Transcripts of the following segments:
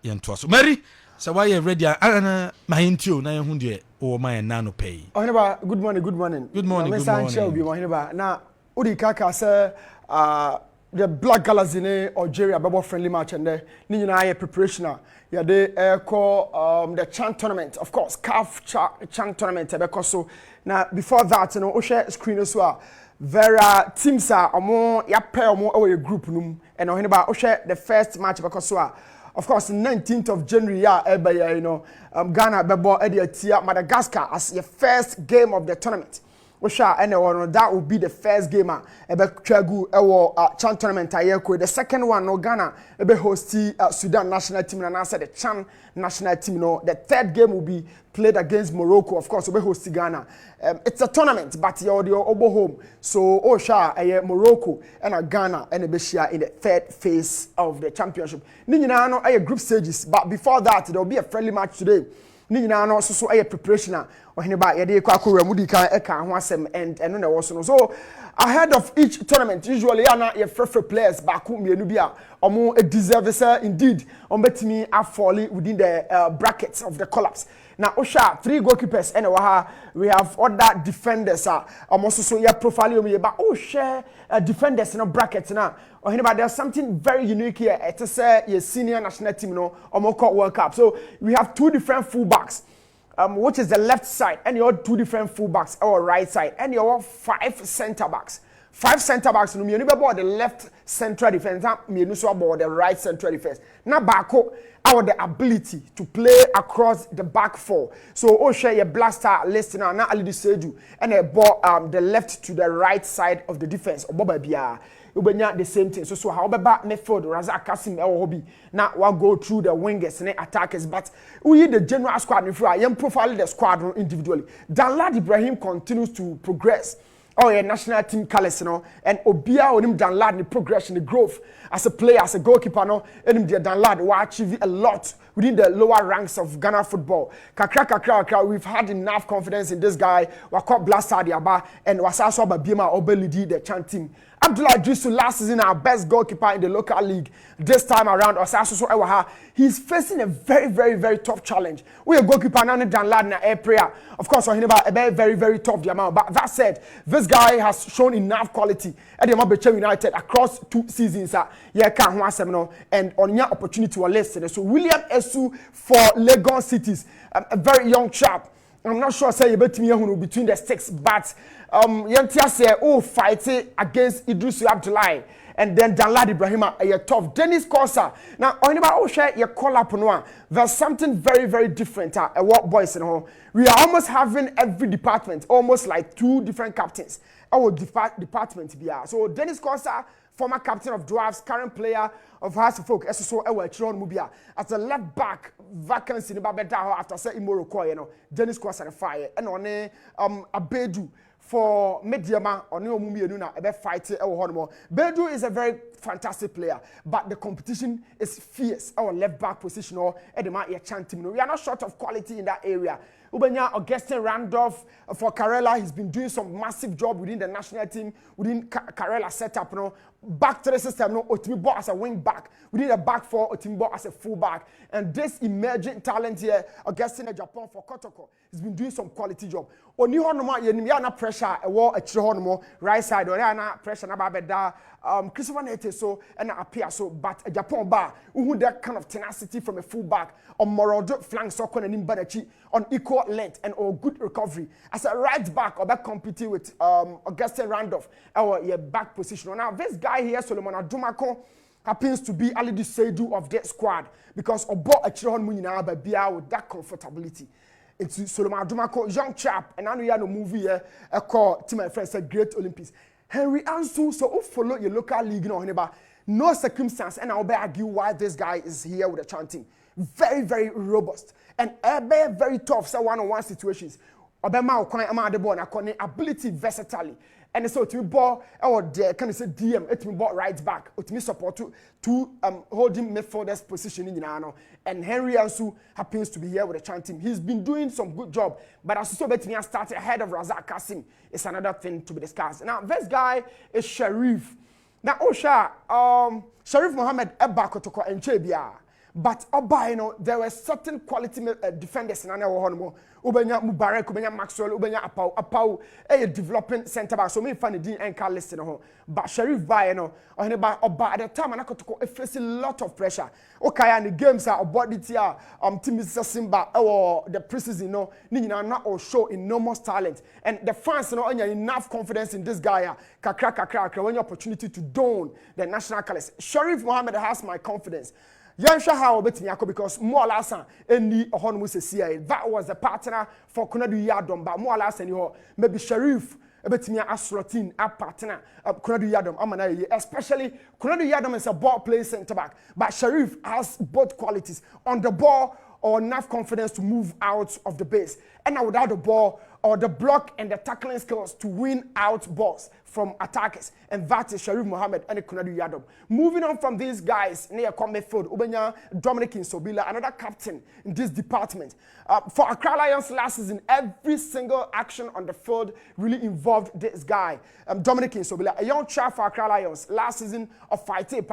Yento so Mary so why you ready ana my intio na yehu de o my nano pay. Ohineba good morning. Good morning. Ohineba na udi kaka say the Black Galaxy in Algeria babo friendly match and there ni nyina preparation ya de call the CHAN tournament, of course CAF CHAN tournament because so now before that o share screen so there are teams omo ya pair omo our group num and Ohineba o share the first match because so of course 19th of January Ghana bebo Edia Madagascar as the first game of the tournament. That will be the first game CHAN tournament. The second one, Ghana will host Sudan national team, and I said the CHAN national team. The third game will be played against Morocco. Of course, will host Ghana. It's a tournament, but you're Obo home. So Morocco and Ghana and Beshia in the third phase of the championship. Ninja no group stages, but before that there will be a friendly match today. Ninja no so preparation. And so ahead of each tournament, usually your favorite players back or more deserve indeed betimi are falling within the brackets of the collapse. Now Osha 3 goalkeepers and we have other defenders also so your profile but share defenders in brackets now. There's something very unique here. It's your senior national team World Cup. So we have 2 different fullbacks. Which is the left side, and your 2 different fullbacks, or right side, and your 5 center backs. 5 center backs, no, you about the left central defense, you about the right central defense. Now, Bako, our the ability to play across the back 4. So, share your blaster listener, now Ali Seju, and a ball the left to the right side of the defense, or Boba Bia. The same thing. So however midfield Razak Kasim El Hobby now we'll go through the wingers and attackers, but we the general squad if I profile the squadron individually. Danlad Ibrahim continues to progress. National team colors, and Obia on him Danlad the progression, the growth as a player, as a goalkeeper, and him Danlad will achieve a lot within the lower ranks of Ghana football. Kakra, we've had enough confidence in this guy. Wako Blaster Diaba and Wasaso Babima Obelidi the CHAN team. Abdullah Drisu last season our best goalkeeper in the local league. This time around, he's facing a very, very, very tough challenge. We a goalkeeper now Danlad na air prayer. Of course, a very, very tough diamond. But that said, this guy has shown enough quality at the Mabeche United across 2 seasons. And on your opportunity to listen. So William Esu for Lagos Cities, a very young chap. I'm not sure say you between the sticks, but Yantia say fighting against Idris Abdullahi and then Danlad Ibrahim a tough Dennis Kosa. Now on share your call up on there's something very, very different at what boys and home. We are almost having every department, almost like 2 different captains. Our department be so Dennis Kosa, former captain of Dwarfs, current player of House of Folk, SSO Chiron Mubia, as a left back vacancy in Babeta after say Imoro Dennis Kosa fire, and on Abedu for Mediama or Neo Mumia about fighting our Honmo. Bedu is a very fantastic player, but the competition is fierce. Our left back position or Edema CHAN team. We are not short of quality in that area. Ubenya Augustin Randolph for Karela, he's been doing some massive job within the national team, within Karela setup. Back to the system, Otimbo as a wing back, within the back 4, Otimbo as a full back. And this emerging talent here, Augustin Japan for Kotoko, he's been doing some quality job. Oni honoma yenimiana pressure a war a chihonomo right side or na pressure na babeda Christopher Nete so and appear so but a Japan bar who that kind of tenacity from a full back on Morodo flank soccer and Imbanachi on equal length and or good recovery as a right back or back competing with Augustin Randolph our back position. Now this guy here Solomon Adumako happens to be Ali Seidu of that squad because Obo a Chihon Munina Babia with that comfortability. It's Solomon Adumako, young chap, and I know you have a movie here, called to my friends, a Great Olympics. Henry Ansu, so follow your local league, no circumstance, and I'll argue why this guy is here with the CHAN team. Very, very robust, and very tough, so one-on-one situations. Obama Okwan Amadebo and ability versatility. And so to me ball or the can say DM it me ball right back to me support to holding midfielders position in Nano and Henry Ansu happens to be here with the CHAN team. He's been doing some good job, but as so bet me start ahead of Razak Kasim is another thing to be discussed. Now this guy is Sharif. Now Osha Sharif Mohammed Ebakotoko and Chebia. but Oba, you know, there were certain quality defenders in Anna Honmo. Ubenya Mubarak, Ubenya Maxwell, Ubenya Apau, a developing centre back. So me find the D and Carl listen home. But Sheriff Bayano, or about Oba at the time, and I could face a lot of pressure. Okay, and the games are about the tia, Team Simba, or the preseason, you know, Nina not or show enormous talent. And the fans, you know, enough confidence in this guy, kakra, when your opportunity to don the national colours. Sheriff Mohammed has my confidence. Yansha how betimi akọ because Mo Alasan eni ohon mu sesia that was the partner for Konadu Yadom but Mo Alasan ho maybe Sheriff betimi asrotin a partner Konadu Yadom amana especially Konadu Yadom is a ball playing centre back but Sheriff has both qualities on the ball or enough confidence to move out of the base and without the ball or the block and the tackling skills to win out balls from attackers. And that is Sheriff Mohammed and Konadu Yadom. Moving on from these guys, near midfield, Ubenya Dominic Insobila, another captain in this department. For Accra Lions last season, every single action on the field really involved this guy, Dominic Insobila, a young child for Accra Lions last season of fighting.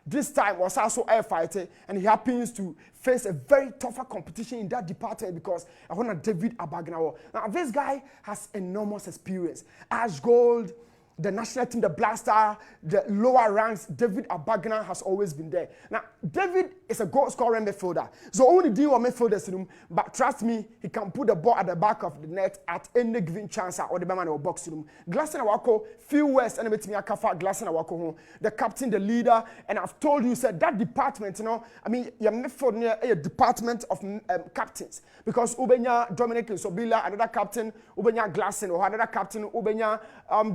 This time was also air fighting, and he happens to face a very tougher competition in that department because I want David Abagnawo. Now this guy has enormous experience. Ash Gold, the national team, the Blaster, the lower ranks, David Abagna has always been there. Now, David is a goal scoring midfielder. So only deal with midfielders in him, but trust me, he can put the ball at the back of the net at any given chance or the man or box in him. Glassen Awako, Phil West, and Akafa, Glassen Awako, the captain, the leader, and I've told you, said that department, you know, I mean, your midfield near a department of captains because Ubenya, Dominic Sobila, another captain, Ubenya Glassen, or another captain, Ubenya,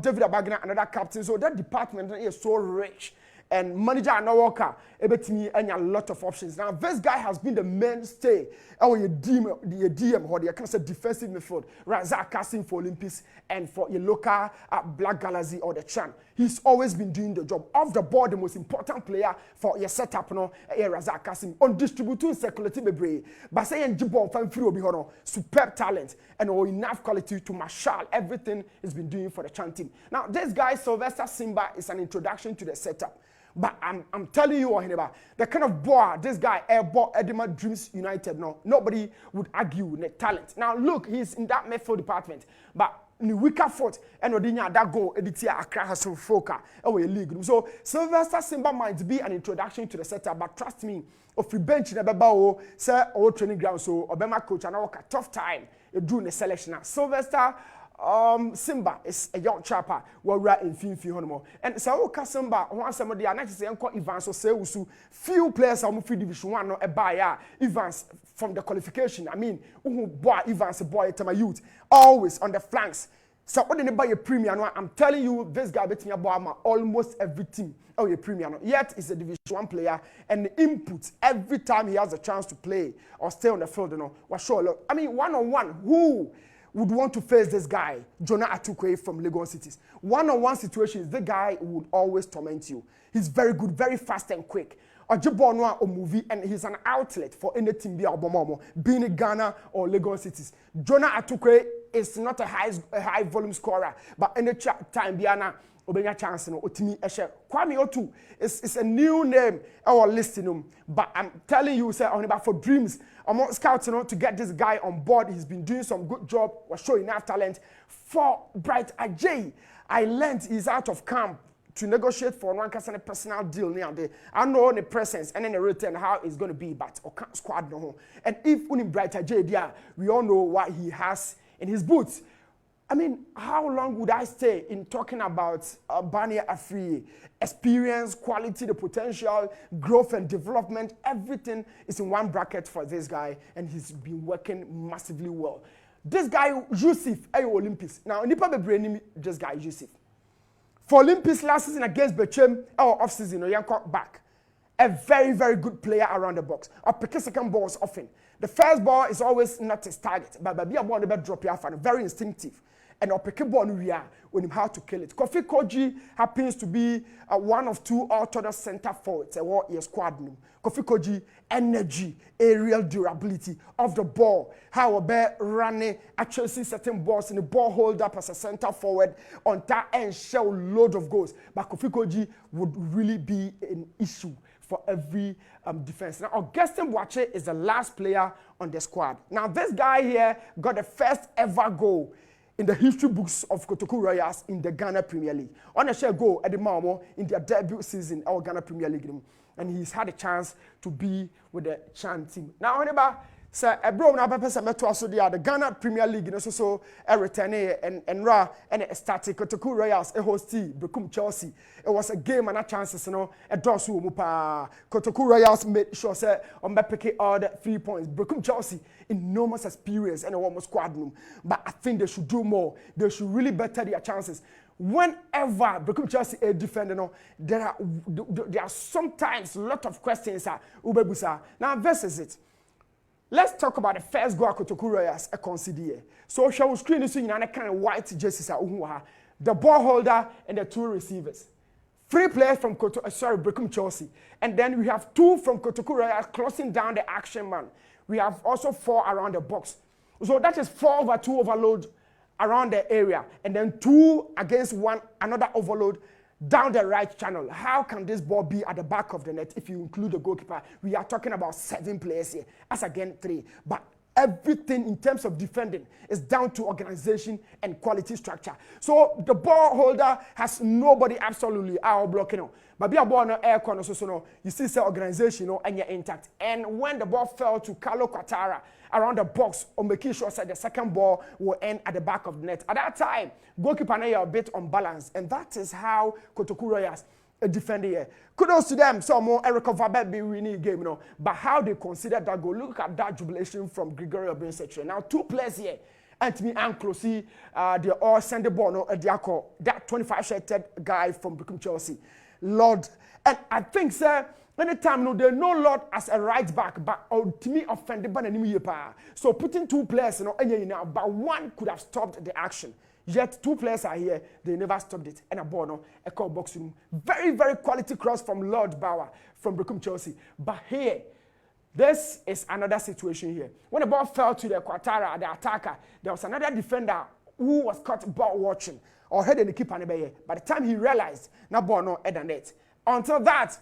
David Abagna, another captain. So that department is so rich. And manager Anawaka, ebetimi anya a lot of options. Now this guy has been the mainstay. Oh, your DM, or the kind of defensive midfield. Razak casting for Olympics and for your local Black Galaxy or the Chan. He's always been doing the job. Off the board, the most important player for your setup, no, Razak Kasim. On distributing circulating bebre. But saying Jibon fan free obi hono, superb talent and enough quality to marshal everything he's been doing for the Chan team. Now this guy Sylvester Simba is an introduction to the setup. But I'm telling you, the kind of boy this guy airball Edema Dreams United, no, nobody would argue with the talent. Now look, he's in that midfield department, but ni weaker foot and odinya that goal editia Accra has some foka away league. So Sylvester Simba might be an introduction to the setup, but trust me, if we bench in the baba say or training ground, so Obama coach and work a tough time during the selection. Now Sylvester Simba is a young chapper where we are in Honmo. And so Simba, once somebody are next to say Evans or say few players are free division 1 no a buyer Evans from the qualification. I mean, boy Evans a boy to my youth, always on the flanks. So what did buy a premium? I'm telling you, this guy betting about almost every team. Oh, a premium. Yet is a Division 1 player, and the input every time he has a chance to play or stay on the field, you know, was sure a lot. I mean, one-on-one, who would want to face this guy, Jonah Atukwe from Lagos Cities? One-on-one situations, the guy would always torment you. He's very good, very fast and quick. Ojibonwa or movie, and he's an outlet for any team being in Ghana or Lagos Cities. Jonah Atukwe is not a high volume scorer, but any time Biana Obenya chance no Otimi Eshe. Kwame Otu is a new name our listing, but I'm telling you, sir, only about for dreams. I'm scouting to get this guy on board. He's been doing some good job, was showing enough talent. For Bright Ajay, I learned he's out of camp to negotiate for one kind of personal deal near there. I know the presence and then the return how it's going to be, but squad no. And if Unim Bright Ajay there, we all know what he has in his boots. I mean, how long would I stay in talking about Bania Afri? Experience, quality, the potential, growth and development, everything is in one bracket for this guy, and he's been working massively well. This guy, Yusuf, Olympics. Now, Nipa Bebreni, this guy, Yusuf. For Olympics last season against Bechem, or off-season, Yanko back. A very, very good player around the box. Or pick second balls often. The first ball is always not his target, but Baby Abon never drop your fan, very instinctive. And or pick a ball when him how to kill it. Kofi Koji happens to be one of two orthodox center forwards. A squad name. Kofi Koji, energy, aerial durability of the ball. How about running, actually see certain balls in the ball hold up as a center forward on that and show load of goals. But Kofi Koji would really be an issue for every defense. Now, Augustin Boache is the last player on the squad. Now, this guy here got the first ever goal in the history books of Kotoku Royals in the Ghana Premier League. On a share goal at the Mamo in their debut season, our Ghana Premier League. And he's had a chance to be with the Chan team. Now, whenever Sir Ebro na papa meto aso dia the Ghana Premier League no so return and ra and started Kotoku Royals host Brekum Chelsea. It was a game and a chances no a dosu mu pa Kotoku Royals made sure say on pick all the 3 points. Brekum Chelsea enormous experience and almost squad room, but I think they should do more. They should really better their chances. Whenever Brekum Chelsea a defender, no, there are sometimes a lot of questions ubebusa. Now versus it. Let's talk about the first goal Kotoku Royals consider. So shall screen this in a kind of white jerseys the ball holder and the 2 receivers. 3 players from Brekum Chelsea, and then we have 2 from Kotoku Royals closing down the action man. We have also 4 around the box. So that is 4/2 overload around the area, and then 2 against 1 another overload down the right channel. How can this ball be at the back of the net if you include the goalkeeper? We are talking about 7 players here, as again 3. But everything in terms of defending is down to organization and quality structure. So the ball holder has nobody absolutely out blocking. But be a ball no air corner so no. You see, say organization and you're intact. And when the ball fell to Carlo Quatara around the box, on making sure that the second ball will end at the back of the net. At that time, goalkeeper now a bit unbalanced, and that is how Kotoku Royals defend here. Kudos to them, some more Eric Vabet be winning game, you know. But how they consider that goal? Look at that jubilation from Gregory Obensetre. Now 2 players here. Anthony Anklosi, they all send the ball, no, that 25-shirted guy from Brekum Chelsea, Lord. And I think, sir, anytime no, they know Lord as a right back, but to me offended by enemy pa. So putting 2 players, you know, but 1 could have stopped the action. Yet 2 players are here, they never stopped it. And a ball, no, a call box room. Very, very quality cross from Lord Bauer from Brekum Chelsea. But here, this is another situation here. When the ball fell to the Quatara, the attacker, there was another defender who was caught ball watching or heading the keeper. By the time he realized, na ball no head and net. Until that,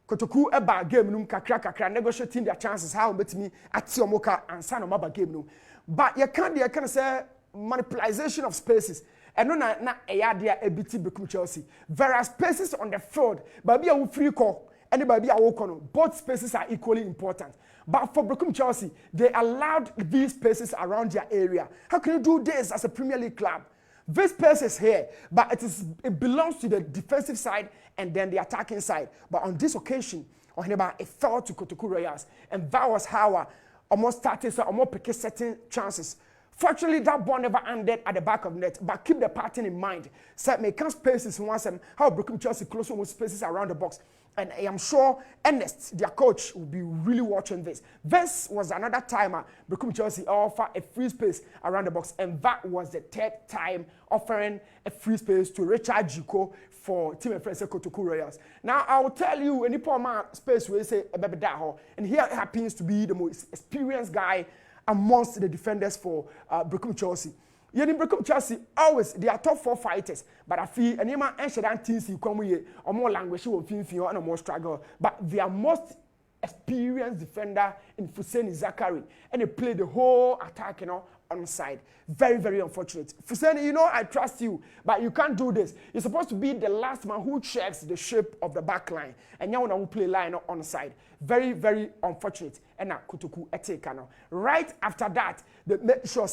Kotoku eba game num kakra negotiating their chances how bet me at Siomoka and San Omaba game num. But you can't say manipulation of spaces. And no na eyadia ebiti Brekum Chelsea. There are spaces on the field, but be a free call. Anybody a walk on. Both spaces are equally important. But for Brekum Chelsea, they allowed these spaces around their area. How can you do this as a Premier League club? This space is here, but it belongs to the defensive side and then the attacking side. But on this occasion, it fell to Kotoku Royals, and that was how almost started so almost picking certain chances. Fortunately, that ball never ended at the back of the net, but keep the pattern in mind. Set make spaces once how Brekum Chelsea close with spaces around the box. And I am sure Ernest, their coach, will be really watching this. This was another timer. Brekum Chelsea offered a free space around the box, and that was the 3rd time offering a free space to Richard Jiko for team and friends Kotoku Royals. Now I will tell you, any poor man space will say a baby daho, and here happens to be the most experienced guy amongst the defenders for Brekum Chelsea. In Brekum Chelsea, always they are top 4 fighters, but I feel any man and things you come here or more language will feel and more struggle. But their most experienced defender in Fuseni Zakari, and they play the whole attack, on side. Very, very unfortunate. Fuseni, I trust you, but you can't do this. You're supposed to be the last man who checks the shape of the back line, and now who play line on side. Very, very unfortunate. And now Kotoku Etekano. Right after that, they make sure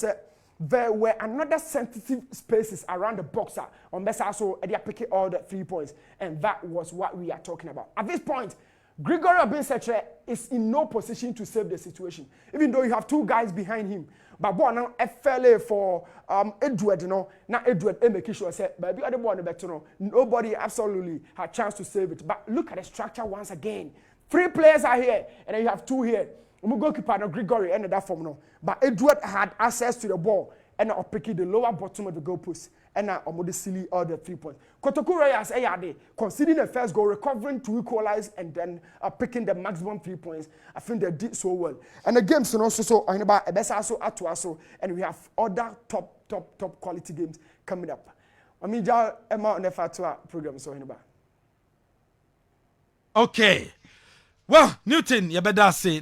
there were another sensitive spaces around the boxer on Bessa, so they are picking all the 3 points, and that was what we are talking about. At this point, Gregory Obensetre is in no position to save the situation, even though you have 2 guys behind him. But boy, now FLA for Edward, now Edward making sure say, baby, other boy better nobody absolutely had chance to save it. But look at the structure once again. 3 players are here, and then you have 2 here. Goalkeeper no Gregory ended that form no, but Edward had access to the ball and now picking the lower bottom of the goal post and now almost silly all the 3 points. Kotoku Royals conceding the first goal, recovering to equalize, and then picking the maximum 3 points. I think they did so well. And the games so about and we have other top quality games coming up. I mean, Emma on the Fatua program so. Okay. well Newton yɛbɛda ase